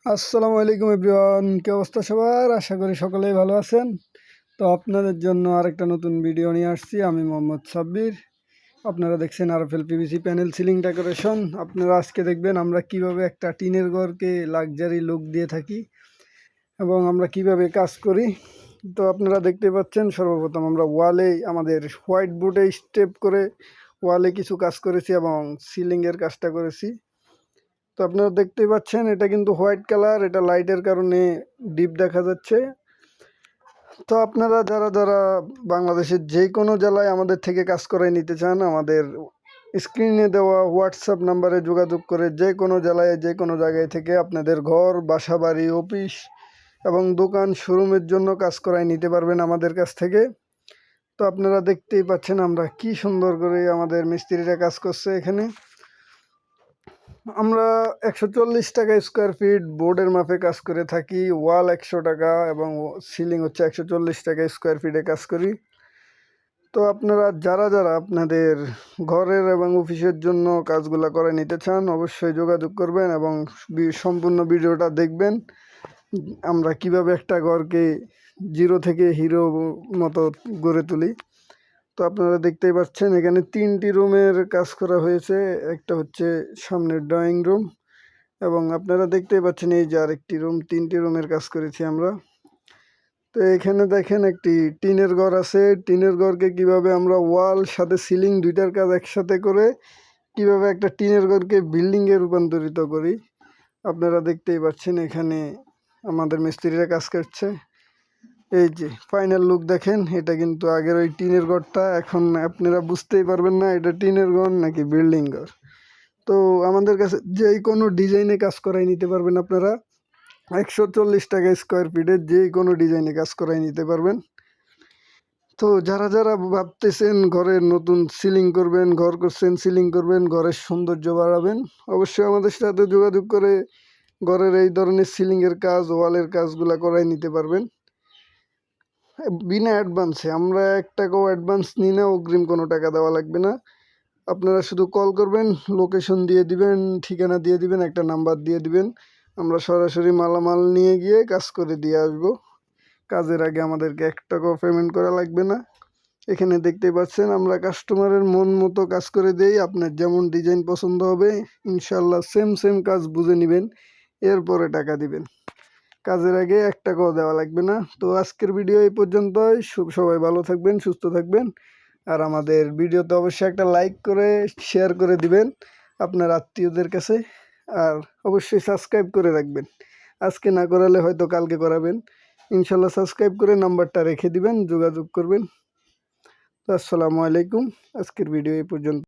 আসসালামু আলাইকুম এভরিওয়ান, কি অবস্থা সবার? আশা করি সকলেই ভালো আছেন। তো আপনাদের জন্য আরেকটা নতুন ভিডিও নিয়ে আসছি। আমি মোহাম্মদ সাব্বির। আপনারা দেখছেন RFL PVC panel ceiling decoration. আপনারা আজকে দেখবেন আমরা কিভাবে একটা টিনের ঘরকে লাক্সারি লুক দিয়ে থাকি এবং আমরা কিভাবে কাজ করি। তো আপনারা দেখতে পাচ্ছেন, সর্বপ্রথম আমরা ওয়ালে আমাদের হোয়াইট বোর্ডে স্টেপ করে ওয়ালে কিছু কাজ করেছি এবং সিলিংয়ের কাজটা করেছি। তো আপনারা দেখতেই পাচ্ছেন এটা কিন্তু হোয়াইট কালার, এটা লাইটের কারণে ডিপ দেখা যাচ্ছে। তো আপনারা যারা যারা বাংলাদেশের যে কোনো জেলায় আমাদের থেকে কাজ করাই নিতে চান, আমাদের স্ক্রিনে দেওয়া হোয়াটসঅ্যাপ নাম্বারে যোগাযোগ করে যে কোনো জেলায় যে কোনো জায়গায় থেকে আপনাদের ঘর, বাসা, বাড়ি, অফিস এবং দোকান, শোরুমের জন্য কাজ করাই নিতে পারবেন আমাদের কাছ থেকে। তো আপনারা দেখতেই পাচ্ছেন আমরা কি সুন্দর করে আমাদের মিস্ত্রিরা কাজ করছে এখানে। আমরা 140 টাকা স্কোয়ার ফিট বোর্ডের মাপে কাজ করে থাকি। ওয়াল 100 টাকা এবং সিলিং হচ্ছে 140 টাকা স্কোয়ার ফিটে কাজ করি। তো আপনারা যারা যারা আপনাদের ঘরের এবং অফিসের জন্য কাজগুলো করে নিতে চান, অবশ্যই যোগাযোগ করবেন এবং সম্পূর্ণ ভিডিওটা দেখবেন আমরা কিভাবে একটা ঘরকে জিরো থেকে হিরো মতো গড়ে তুলি। তো আপনারা দেখতেই পাচ্ছেন এখানে 3টি রুমের কাজ করা হয়েছে। একটা হচ্ছে সামনের ড্রয়িং রুম এবং আপনারা দেখতেই পাচ্ছেন এই যে আরেকটি রুম। 3টি রুমের কাজ করেছি আমরা। তো এখানে দেখেন একটি টিনের ঘর আছে। টিনের ঘরকে কিভাবে আমরা ওয়াল সাথে সিলিং দুইটার কাজ একসাথে করে কিভাবে একটা টিনের ঘরকে বিল্ডিংয়ে রূপান্তরিত করি আপনারা দেখতেই পাচ্ছেন। এখানে আমাদের মিস্ত্রিরা কাজ করছে। এই যে ফাইনাল লুক দেখেন, এটা কিন্তু আগের ওই টিনের ঘরটা। এখন আপনারা বুঝতেই পারবেন না এটা টিনের ঘর নাকি বিল্ডিং ঘর। তো আমাদের কাছে যে কোনো ডিজাইনে কাজ করাই নিতে পারবেন আপনারা। 140 টাকা স্কোয়ার ফিটে যে কোনো ডিজাইনে কাজ করাই নিতে পারবেন। তো যারা যারা ভাবতেছেন ঘরের নতুন সিলিং করবেন, ঘর করছেন সিলিং করবেন, ঘরের সৌন্দর্য বাড়াবেন, অবশ্যই আমাদের সাথে যোগাযোগ করে ঘরের এই ধরনের সিলিংয়ের কাজ, ওয়ালের কাজগুলো করাই নিতে পারবেন বিনা অ্যাডভান্সে। আমরা 1 টাকাও অ্যাডভান্স নিই না, অগ্রিম কোনো টাকা দেওয়া লাগবে না। আপনারা শুধু কল করবেন, লোকেশন দিয়ে দিবেন, ঠিকানা দিয়ে দিবেন, একটা নাম্বার দিয়ে দিবেন, আমরা সরাসরি মালামাল নিয়ে গিয়ে কাজ করে দিয়ে আসবো। কাজের আগে আমাদেরকে 1 টাকাও পেমেন্ট করা লাগবে না। এখানে দেখতে পাচ্ছেন আমরা কাস্টমারের মন মতো কাজ করে দেই। আপনার যেমন ডিজাইন পছন্দ হবে ইনশাল্লাহ সেম কাজ বুঝে নেবেন, এরপরে টাকা দিবেন। কাজের আগে 1 টাকাও দেওয়া লাগবে না। তো আজকের ভিডিও এই পর্যন্তই। সবাই ভালো থাকবেন, সুস্থ থাকবেন। আর আমাদের ভিডিওতে অবশ্যই একটা লাইক করে শেয়ার করে দিবেন আপনার আত্মীয়দের কাছে। আর অবশ্যই সাবস্ক্রাইব করে রাখবেন, আজকে না করালে হয়তো কালকে করাবেন। ইনশাল্লাহ সাবস্ক্রাইব করে নাম্বারটা রেখে দিবেন, যোগাযোগ করবেন। তো আসসালামু আলাইকুম, আজকের ভিডিও এই পর্যন্ত।